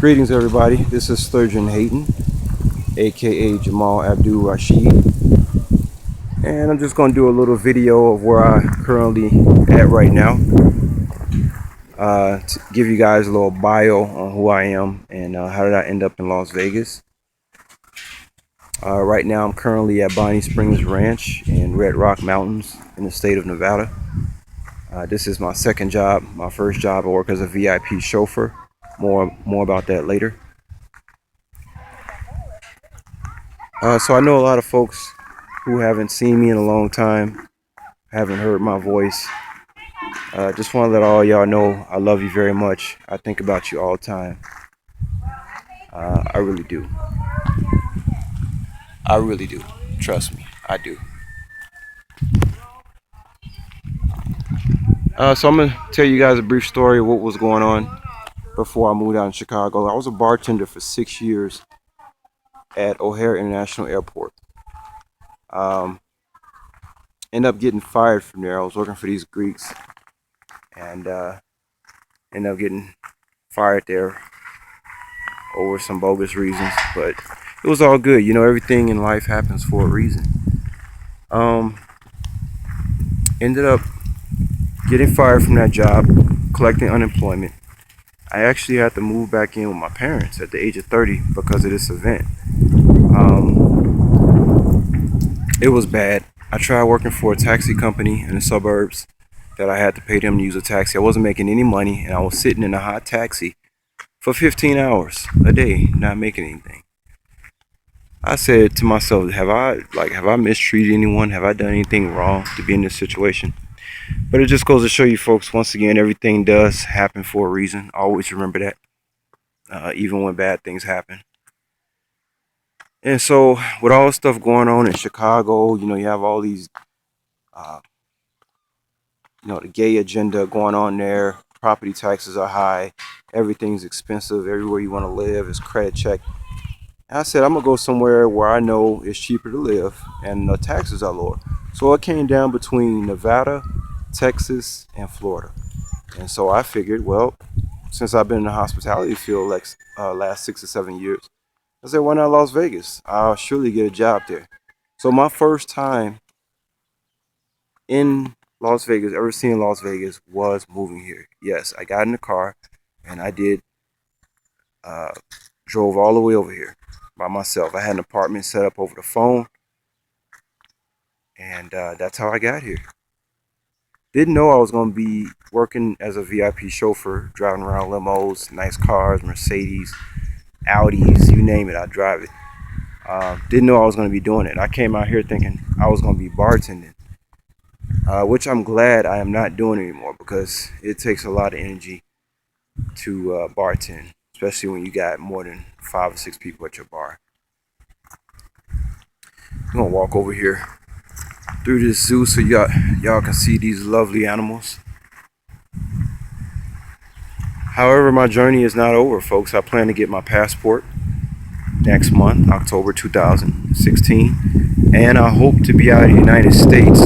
Greetings, everybody. This is Sturgeon Hayden, aka Jamal Abdul Rashid, and I'm just going to do a little video of where I currently at right now. To give you guys a little bio on who I am and how did I end up in Las Vegas. Right now, I'm currently at Bonnie Springs Ranch in Red Rock Mountains in the state of Nevada. This is my second job. My first job, I work as a VIP chauffeur. More about that later. So I know a lot of folks who haven't seen me in a long time, haven't heard my voice. Just want to let all y'all know I love you very much. I think about you all the time. I really do. I really do. Trust me, I do. So I'm gonna tell you guys a brief story of what was going on before I moved out in Chicago. I was a bartender for 6 years at O'Hare International Airport. Um, Ended up getting fired from there. I was working for these Greeks and ended up getting fired there over some bogus reasons, but it was all good. You know, everything in life happens for a reason. Um, Ended up getting fired from that job, collecting unemployment. I actually had to move back in with my parents at the age of 30 because of this event. It was bad. I tried working for a taxi company in the suburbs that I had to pay them to use a taxi. I wasn't making any money, and I was sitting in a hot taxi for 15 hours a day, not making anything. I said to myself, have I mistreated anyone? Have I done anything wrong to be in this situation? But it just goes to show you folks, once again, everything does happen for a reason. Always remember that, even when bad things happen. And so, with all the stuff going on in Chicago, you know, you have all these, uh, the gay agenda going on there. Property taxes are high. Everything's expensive. Everywhere you want to live is credit check. And I said, I'm going to go somewhere where I know it's cheaper to live and the taxes are lower. So it came down between Nevada, Texas, and Florida. And so I figured, well, since I've been in the hospitality field like last 6 or 7 years, I said, why not Las Vegas? I'll surely get a job there. So my first time in Las Vegas, ever seeing Las Vegas, was moving here. Yes, I got in the car and I did, uh, drove all the way over here by myself. I had an apartment set up over the phone, and that's how I got here. Didn't know I was going to be working as a VIP chauffeur, driving around limos, nice cars, Mercedes, Audis, you name it, I drive it. Didn't know I was going to be doing it. I came out here thinking I was going to be bartending, which I'm glad I am not doing anymore because it takes a lot of energy to bartend, especially when you got more than 5 or 6 people at your bar. I'm going to walk over here through this zoo so y'all can see these lovely animals. However, my journey is not over, folks. I plan to get my passport next month, October 2016, and I hope to be out of the United States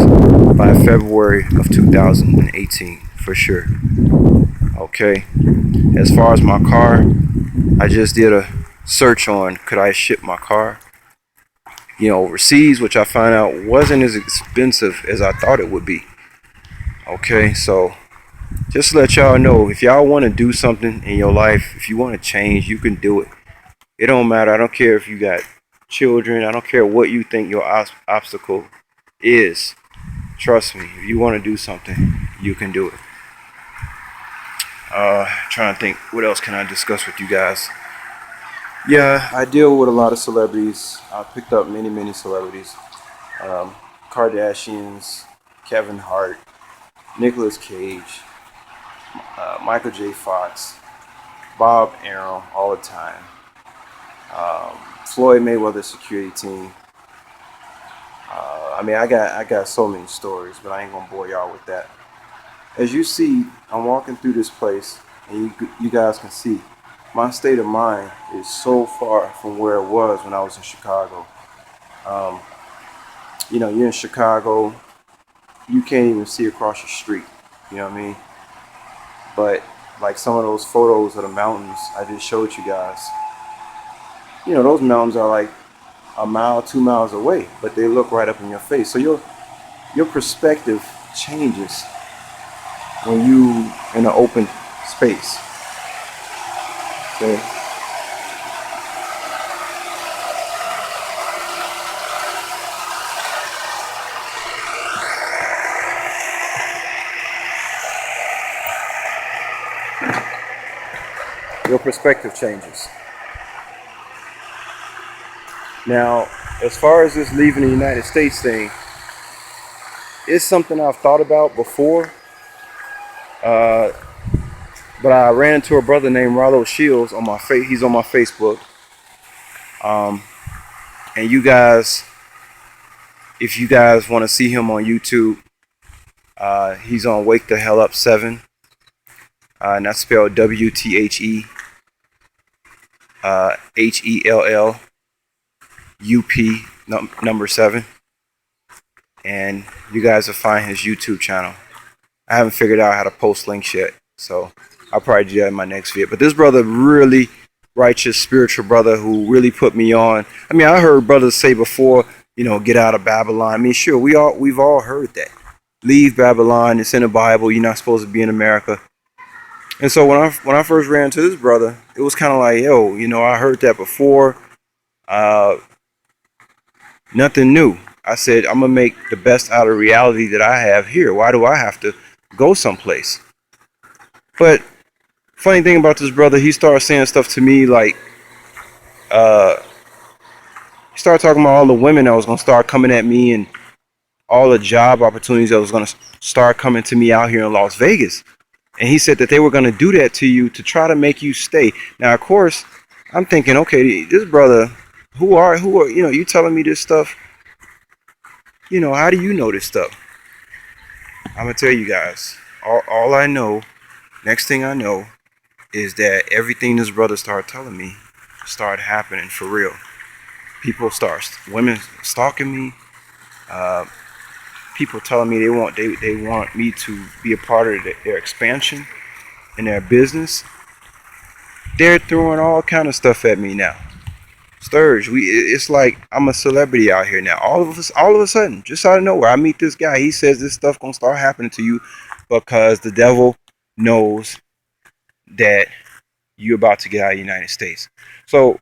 by February of 2018 for sure. Okay. As far as my car, I just did a search on could I ship my car, overseas, which I found out wasn't as expensive as I thought it would be. Okay, so just to let y'all know, if y'all want to do something in your life, if you want to change, you can do it. It don't matter. I don't care if you got children. I don't care what you think your obstacle is. Trust me, if you want to do something, you can do it. Trying to think, what else can I discuss with you guys? Yeah, I deal with a lot of celebrities. I picked up many celebrities. Um, Kardashians, Kevin Hart, Nicolas Cage, Michael J. Fox, Bob Arum, all the time. Floyd Mayweather security team. I got so many stories, but I ain't gonna bore y'all with that. As you see, I'm walking through this place, and you guys can see my state of mind is so far from where it was when I was in Chicago. Um, you're in Chicago, you can't even see across your street. You know what I mean? But Like some of those photos of the mountains I just showed you guys. You know, those mountains are like a mile, 2 miles away, but they look right up in your face. So your perspective changes when you in an open space. Okay? Your perspective changes. Now, as far as this leaving the United States thing, it's something I've thought about before. Uh, but I ran into a brother named Rollo Shields on my he's on my Facebook. Um, and you guys, if you guys want to see him on YouTube, he's on Wake the Hell Up 7. And that's spelled WTHE number 7. And you guys will find his YouTube channel. I haven't figured out how to post links yet, so I'll probably do that in my next video. But this brother, really righteous, spiritual brother who really put me on. I mean, I heard brothers say before, you know, get out of Babylon. I mean, sure, we've all heard that. Leave Babylon. It's in the Bible. You're not supposed to be in America. And so when I first ran into this brother, it was kind of like, yo, you know, I heard that before. Uh, Nothing new. I said I'm gonna make the best out of reality that I have here. Why do I have to go someplace? But funny thing about this brother, he started saying stuff to me like, uh, he started talking about all the women that was gonna start coming at me and all the job opportunities that was gonna start coming to me out here in Las Vegas. And he said that they were gonna do that to you to try to make you stay. Now, of course, I'm thinking, okay, this brother, who are you know, you telling me this stuff? You know, how do you know this stuff? I'm gonna tell you guys. All I know, next thing I know, is that everything this brother started telling me started happening for real. Women stalking me. Uh, People telling me they want me to be a part of their expansion in their business. They're throwing all kind of stuff at me now. Sturge, it's like I'm a celebrity out here now. All of a sudden, just out of nowhere, I meet this guy. He says this stuff gonna start happening to you because the devil knows that you're about to get out of the United States. So,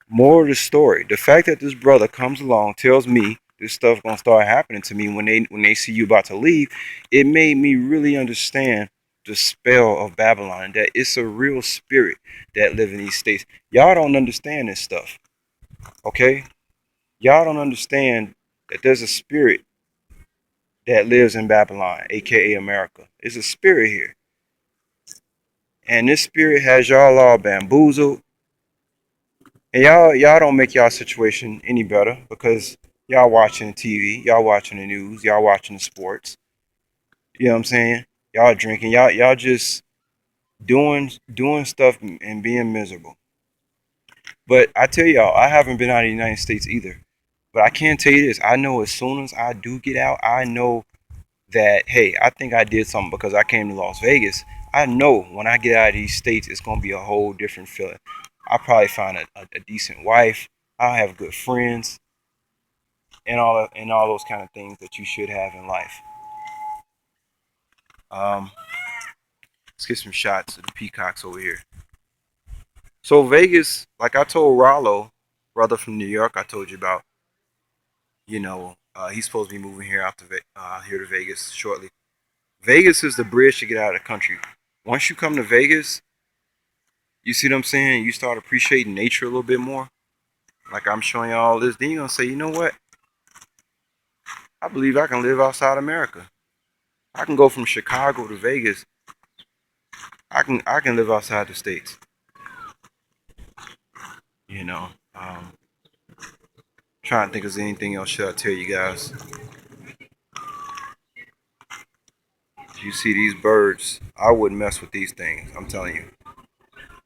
more of the story, the fact that this brother comes along, tells me this stuff gonna start happening to me when they see you about to leave, it made me really understand the spell of Babylon. That it's a real spirit that live in these states. Y'all don't understand this stuff, okay? Y'all don't understand that there's a spirit that lives in Babylon, aka America. It's a spirit here, and this spirit has y'all all bamboozled. And y'all don't make y'all situation any better because y'all watching TV, y'all watching the news, y'all watching the sports. You know what I'm saying? Y'all drinking, y'all just doing stuff and being miserable. But I tell y'all, I haven't been out of the United States either. But I can tell you this, I know as soon as I do get out, I know that hey, I think I did something because I came to Las Vegas. I know when I get out of these states, it's gonna be a whole different feeling. I'll probably find a decent wife. I'll have good friends and all those kind of things that you should have in life. Um, let's get some shots of the peacocks over here. So Vegas, like I told Rollo, brother from New York, I told you about. You know, he's supposed to be moving here here to Vegas shortly. Vegas is the bridge to get out of the country. Once you come to Vegas, you see what I'm saying? You start appreciating nature a little bit more. Like I'm showing you all this. Then you're gonna say, you know what? I believe I can live outside America. I can go from Chicago to Vegas. I can live outside the states. You know. Trying to think of anything else should I tell you guys. You see these birds, I wouldn't mess with these things. I'm telling you.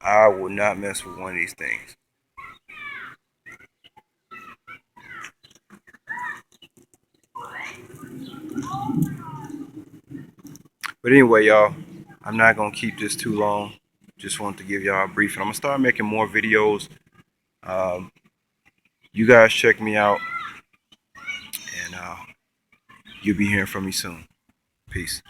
I would not mess with one of these things. But anyway, y'all, I'm not gonna keep this too long. Just wanted to give y'all a brief, and I'm gonna start making more videos. Um, you guys check me out, and you'll be hearing from me soon. Peace.